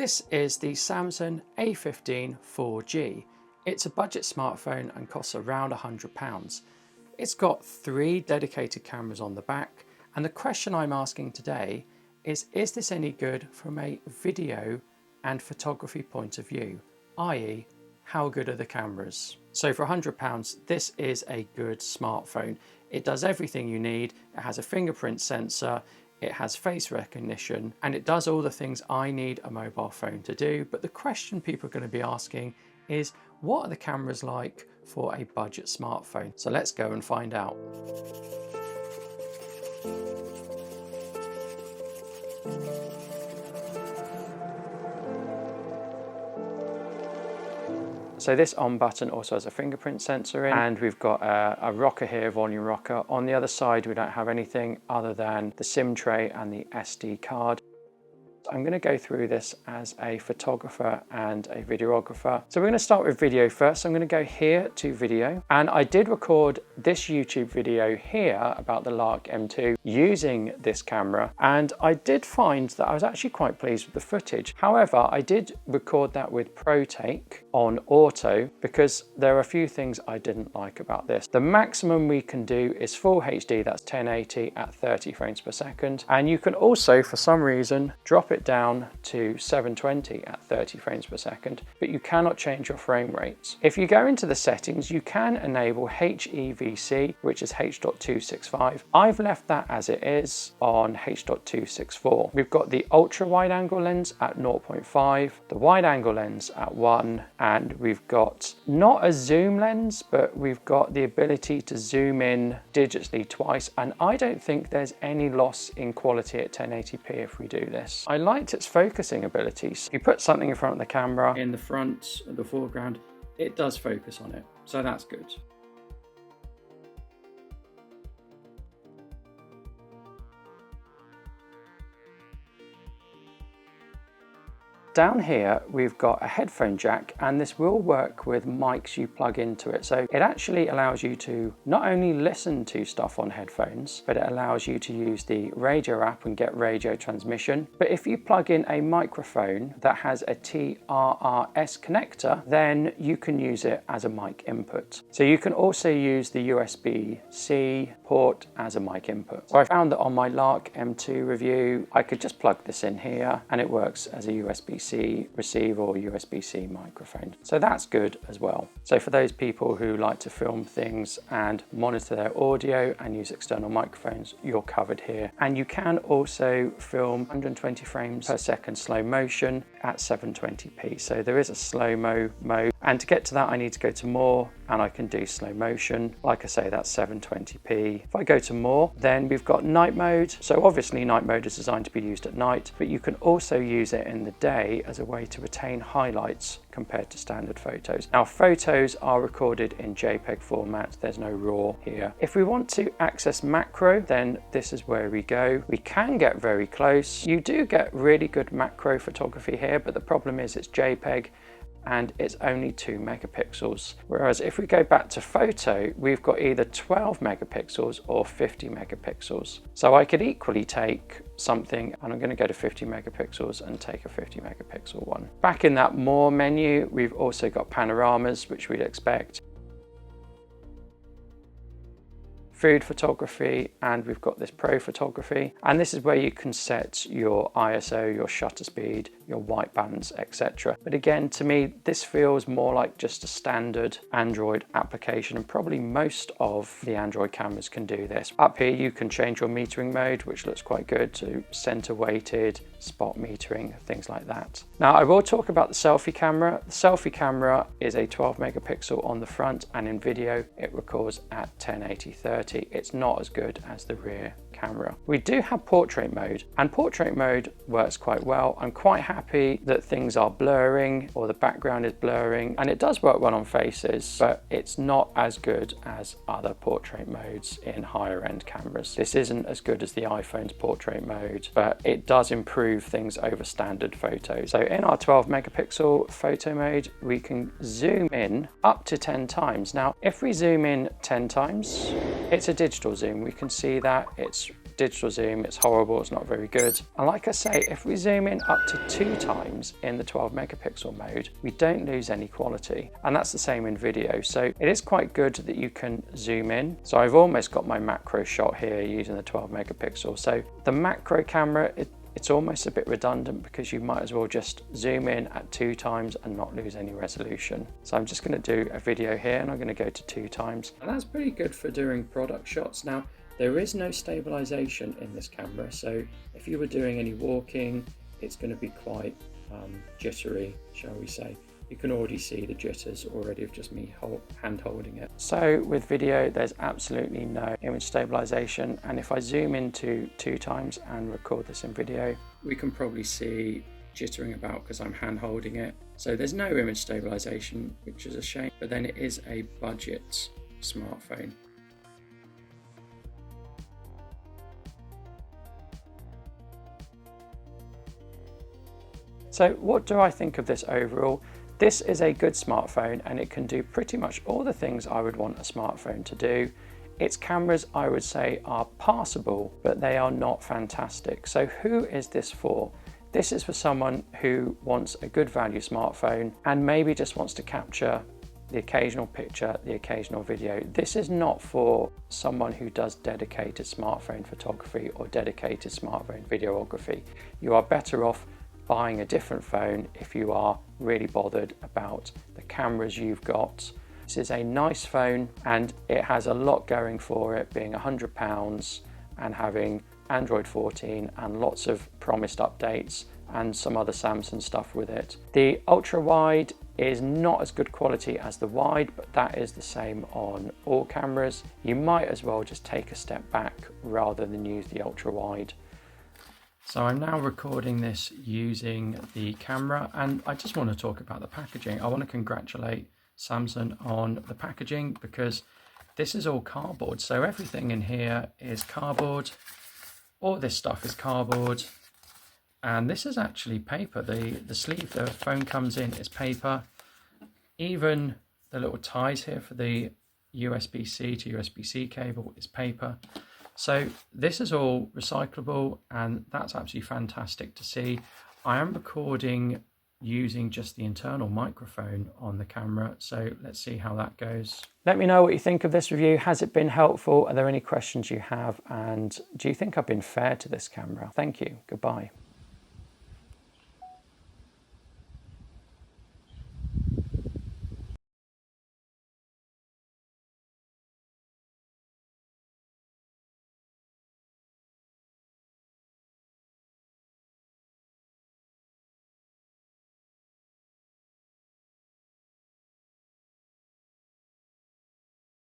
This is the Samsung A15 4G. It's a budget smartphone and costs around £100. It's got 3 dedicated cameras on the back, and the question I'm asking today is this any good from a video and photography point of view, i.e. how good are the cameras? So for £100, this is a good smartphone. It does everything you need. It has a fingerprint sensor, it has face recognition, and it does all the things I need a mobile phone to do. But the question people are going to be asking is, what are the cameras like for a budget smartphone? So let's go and find out. So this on button also has a fingerprint sensor in, and we've got a rocker here, volume rocker. On the other side, we don't have anything other than the SIM tray and the SD card. I'm going to go through this as a photographer and a videographer. So we're going to start with video first. I'm going to go here to video, and I did record this YouTube video here about the Lark M2 using this camera, and I did find that I was actually quite pleased with the footage. However, I did record that with ProTake on auto because there are a few things I didn't like about this. The maximum we can do is full HD, that's 1080 at 30 frames per second, and you can also for some reason drop it down to 720 at 30 frames per second, but you cannot change your frame rates. If you go into the settings, you can enable HEVC, which is H.265. I've left that as it is on H.264. We've got the ultra wide angle lens at 0.5, the wide angle lens at 1, and we've got not a zoom lens, but we've got the ability to zoom in digitally twice, and I don't think there's any loss in quality at 1080p if we do this. I liked its focusing abilities. You put something in front of the camera, in the front, the foreground, it does focus on it, so that's good. Down here we've got a headphone jack, and this will work with mics you plug into it. So it actually allows you to not only listen to stuff on headphones, but it allows you to use the radio app and get radio transmission. But if you plug in a microphone that has a TRRS connector, then you can use it as a mic input. So you can also use the USB-C port as a mic input. So I found that on my Lark M2 review, I could just plug this in here and it works as a USB-C receiver or USB-C microphone. So that's good as well. So for those people who like to film things and monitor their audio and use external microphones, you're covered here. And you can also film 120 frames per second slow motion at 720p. So there is a slow-mo mode. And to get to that, I need to go to more, and I can do slow motion. Like I say, that's 720p. If I go to more, then we've got night mode. So obviously night mode is designed to be used at night, but you can also use it in the day as a way to retain highlights compared to standard photos. Now, photos are recorded in JPEG format. There's no RAW here. If we want to access macro, then this is where we go. We can get very close. You do get really good macro photography here, but the problem is it's JPEG and it's only 2 megapixels. Whereas if we go back to photo, we've got either 12 megapixels or 50 megapixels. So I could equally take something, and I'm going to go to 50 megapixels and take a 50 megapixel one. Back in that more menu, we've also got panoramas, which we'd expect, food photography, and we've got this pro photography, and this is where you can set your ISO, your shutter speed, your white balance, etc. But again, to me, this feels more like just a standard Android application, and probably most of the Android cameras can do this. Up here you can change your metering mode, which looks quite good, to center weighted, spot metering, things like that. Now I will talk about the selfie camera. The selfie camera is a 12 megapixel on the front, and in video it records at 1080-30. It's not as good as the rear camera. We do have portrait mode, and portrait mode works quite well. I'm quite happy that things are blurring or the background is blurring, and it does work well on faces, but it's not as good as other portrait modes in higher end cameras. This isn't as good as the iPhone's portrait mode, but it does improve things over standard photos. So in our 12 megapixel photo mode, we can zoom in up to 10 times. Now, if we zoom in 10 times, it's a digital zoom. We can see that it's digital zoom, it's horrible, it's not very good. And like I say, if we zoom in up to 2 times in the 12 megapixel mode, we don't lose any quality. And that's the same in video. So it is quite good that you can zoom in. So I've almost got my macro shot here using the 12 megapixel. So the macro camera, it's almost a bit redundant because you might as well just zoom in at 2 times and not lose any resolution. So I'm just going to do a video here and I'm going to go to 2 times. And that's pretty good for doing product shots. Now, there is no stabilization in this camera. So if you were doing any walking, it's going to be quite jittery, shall we say. You can already see the jitters already of just me hand holding it. So with video, there's absolutely no image stabilization. And if I zoom into 2 times and record this in video, we can probably see jittering about because I'm hand holding it. So there's no image stabilization, which is a shame, but then it is a budget smartphone. So what do I think of this overall? This is a good smartphone and it can do pretty much all the things I would want a smartphone to do. Its cameras, I would say, are passable, but they are not fantastic. So who is this for? This is for someone who wants a good value smartphone and maybe just wants to capture the occasional picture, the occasional video. This is not for someone who does dedicated smartphone photography or dedicated smartphone videography. You are better off buying a different phone if you are really bothered about the cameras you've got. This is a nice phone and it has a lot going for it, being £100 and having Android 14 and lots of promised updates and some other Samsung stuff with it. The ultra wide is not as good quality as the wide, but that is the same on all cameras. You might as well just take a step back rather than use the ultra wide. So I'm now recording this using the camera and I just want to talk about the packaging. I want to congratulate Samsung on the packaging because this is all cardboard. So everything in here is cardboard. All this stuff is cardboard. And this is actually paper. The sleeve the phone comes in is paper. Even the little ties here for the USB-C to USB-C cable is paper. So this is all recyclable and that's absolutely fantastic to see. I am recording using just the internal microphone on the camera, so let's see how that goes. Let me know what you think of this review. Has it been helpful? Are there any questions you have? And do you think I've been fair to this camera? Thank you. Goodbye.